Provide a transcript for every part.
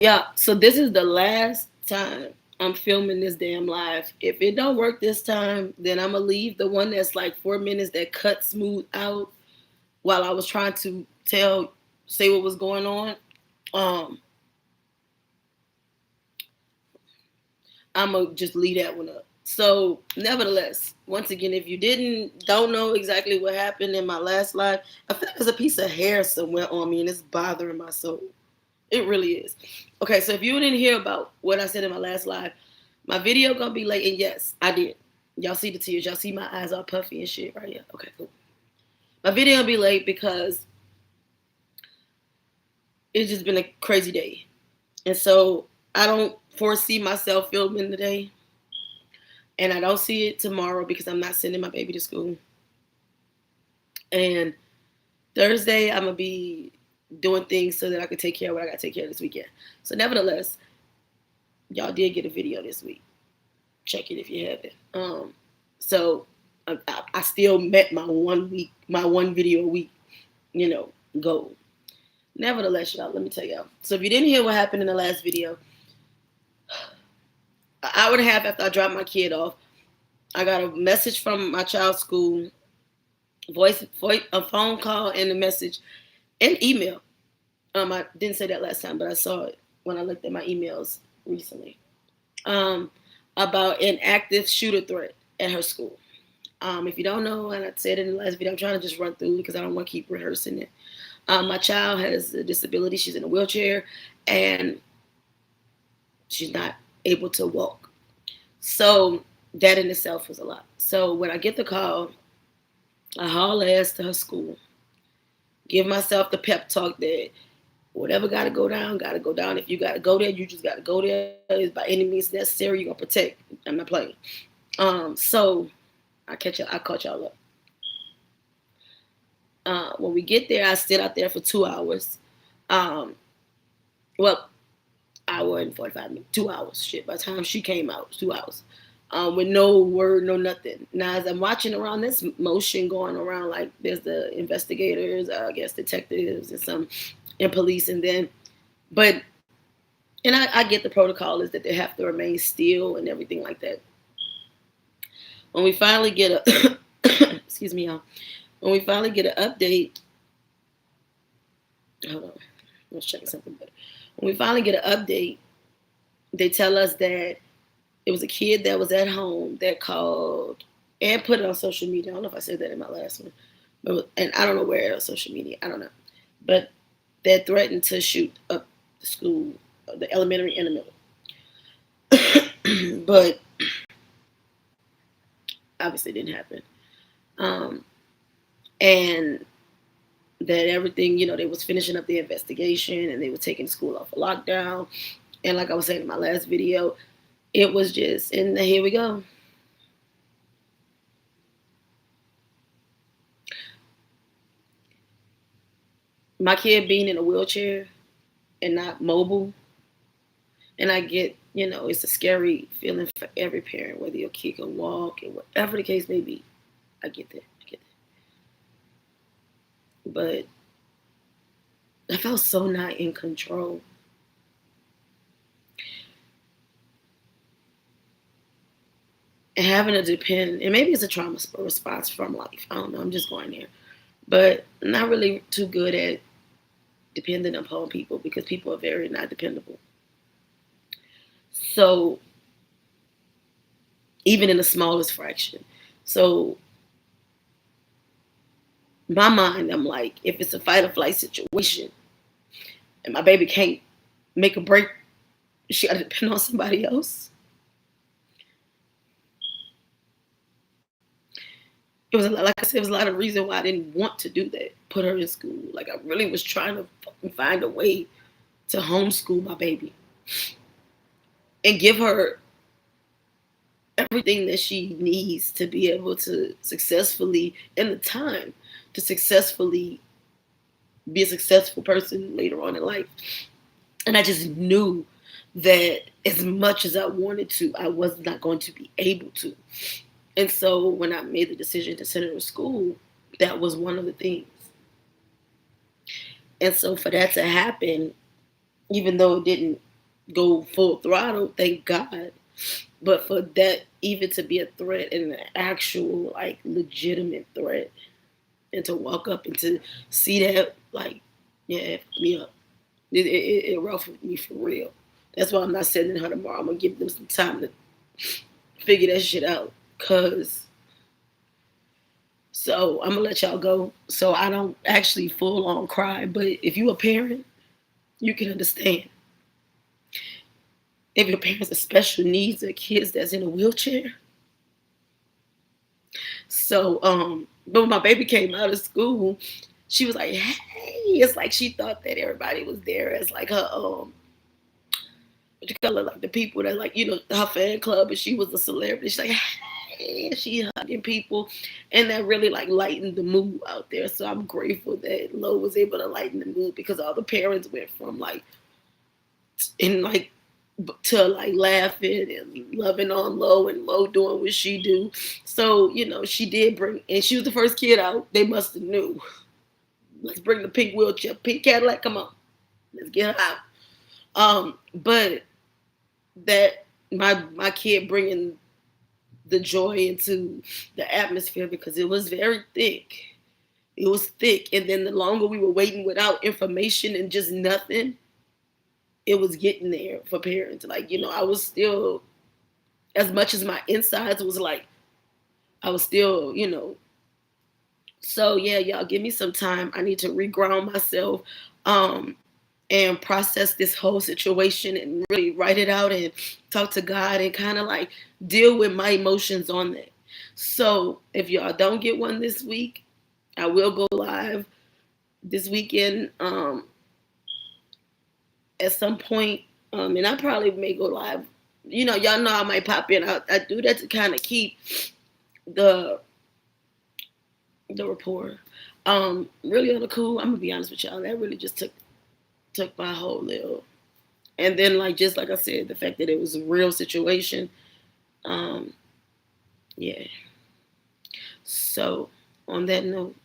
Yeah, so this is the last time I'm filming this damn live. If it don't work this time, then I'm gonna leave the one that's like 4 minutes that cut smooth out while I was trying to say what was going on. Um, I'm gonna just leave that one up. So, nevertheless, once again, if you don't know exactly what happened in my last live, I feel like there's a piece of hair somewhere on me, and it's bothering my soul. It really is. Okay, so if you didn't hear about what I said in my last live, my video gonna be late, and yes, I did. Y'all see the tears. Y'all see my eyes all puffy and shit right here. Okay, cool. My video gonna be late because it's just been a crazy day, and so I don't foresee myself filming today, and I don't see it tomorrow because I'm not sending my baby to school. And Thursday I'm gonna be doing things so that I can take care of what I gotta take care of this weekend. So nevertheless, y'all did get a video this week. Check it if you haven't. So I still met my 1 week, my one video a week, goal. Nevertheless, y'all, let me tell y'all. So if you didn't hear what happened in the last video, an hour and a half after I dropped my kid off, I got a message from my child's school, a phone call, and a message, and email. I didn't say that last time, but I saw it when I looked at my emails recently. About an active shooter threat at her school. If you don't know, and I said it in the last video, I'm trying to just run through it because I don't want to keep rehearsing it. My child has a disability. She's in a wheelchair, and she's not able to walk. So that in itself was a lot. So when I get the call, I haul ass to her school, give myself the pep talk that whatever got to go down, got to go down. If you got to go there, you just got to go there. It's by any means necessary. You're going to protect. I'm not playing. So I caught y'all up. When we get there, I stayed out there for 2 hours. Well, hour and 45 minutes, 2 hours. Shit, by the time she came out, it was 2 hours. With no word, no nothing. Now, as I'm watching around, this motion going around, like there's the investigators, I guess detectives and police, and I get the protocol is that they have to remain still and everything like that. When we finally get a, excuse me, y'all. When we finally get an update, hold on, I was checking something better. When we finally get an update, they tell us that it was a kid that was at home that called and put it on social media. I don't know if I said that in my last one, and I don't know where else social media. I don't know, but that threatened to shoot up the school, the elementary and the middle, but obviously it didn't happen. And that everything, they was finishing up the investigation and they were taking school off of lockdown. And like I was saying in my last video, it was just, and here we go. My kid being in a wheelchair and not mobile, and I get, it's a scary feeling for every parent, whether your kid can walk and whatever the case may be. I get that. But I felt so not in control. And having to depend, and maybe it's a trauma response from life. I don't know. I'm just going there. But I'm not really too good at depending upon people because people are very not dependable. So even in the smallest fraction. So my mind, I'm like, if it's a fight or flight situation and my baby can't make a break, she got to depend on somebody else. It was, like I said, it was a lot of reason why I didn't want to do that. Put her in school. Like I really was trying to find a way to homeschool my baby and give her everything that she needs to be able to successfully, in the time, to successfully be a successful person later on in life. And I just knew that as much as I wanted to, I was not going to be able to. And so when I made the decision to send her to school, that was one of the things. And so for that to happen, even though it didn't go full throttle, thank God. But for that even to be a threat and an actual like legitimate threat, and to walk up and to see that, like, yeah, it fucked me up. It ruffled me for real. That's why I'm not sending her tomorrow. I'm gonna give them some time to figure that shit out. Cause so I'm gonna let y'all go. So I don't actually full on cry. But if you a parent, you can understand. If your parents have special needs or kids that's in a wheelchair. So but when my baby came out of school, she was like, hey, it's like she thought that everybody was there as like her what you call it, like the people that, like, her fan club, and she was a celebrity. She's like, hey, she hugging people, and that really like lightened the mood out there. So I'm grateful that Lo was able to lighten the mood, because all the parents went from like and like to like laughing and loving on Lo, and Lo doing what she do. So she did bring, and she was the first kid out. They must have knew. Let's bring the pink wheelchair, pink Cadillac. Come on, let's get her out. But that my kid bringing the joy into the atmosphere, because it was very thick. It was thick, and then the longer we were waiting without information and just nothing, it was getting there for parents. Like, I was still, as much as my insides was like, I was still, So yeah, y'all give me some time. I need to reground myself, and process this whole situation and really write it out and talk to God and kind of like deal with my emotions on that. So if y'all don't get one this week, I will go live this weekend at some point, and I probably may go live. Y'all know I might pop in. I do that to kind of keep the rapport. Really on the cool. I'm gonna be honest with y'all. That really just took my whole little, and then like just like I said, the fact that it was a real situation. Yeah. So on that note,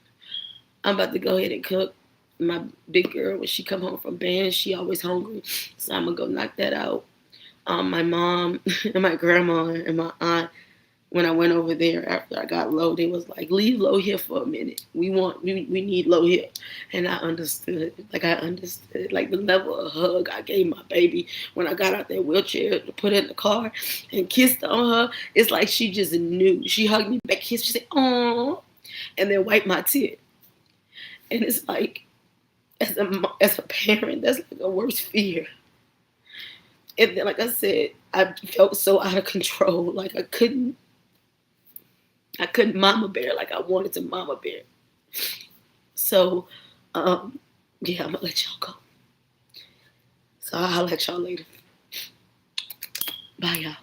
I'm about to go ahead and cook. My big girl, when she come home from band, she always hungry, so I'm gonna go knock that out. My mom and my grandma and my aunt, when I went over there after I got Lo, they was like, leave Lo here for a minute. We need Lo here. And I understood. Like, I understood. Like, the level of hug I gave my baby when I got out that wheelchair to put her in the car and kissed on her. It's like she just knew. She hugged me back, kissed, she said, "Aw," and then wiped my tear. And it's like, as a parent, that's like a worst fear. And then, like I said, I felt so out of control. Like, I couldn't mama bear like I wanted to mama bear. So, yeah, I'm gonna let y'all go. So I'll let y'all later. Bye, y'all.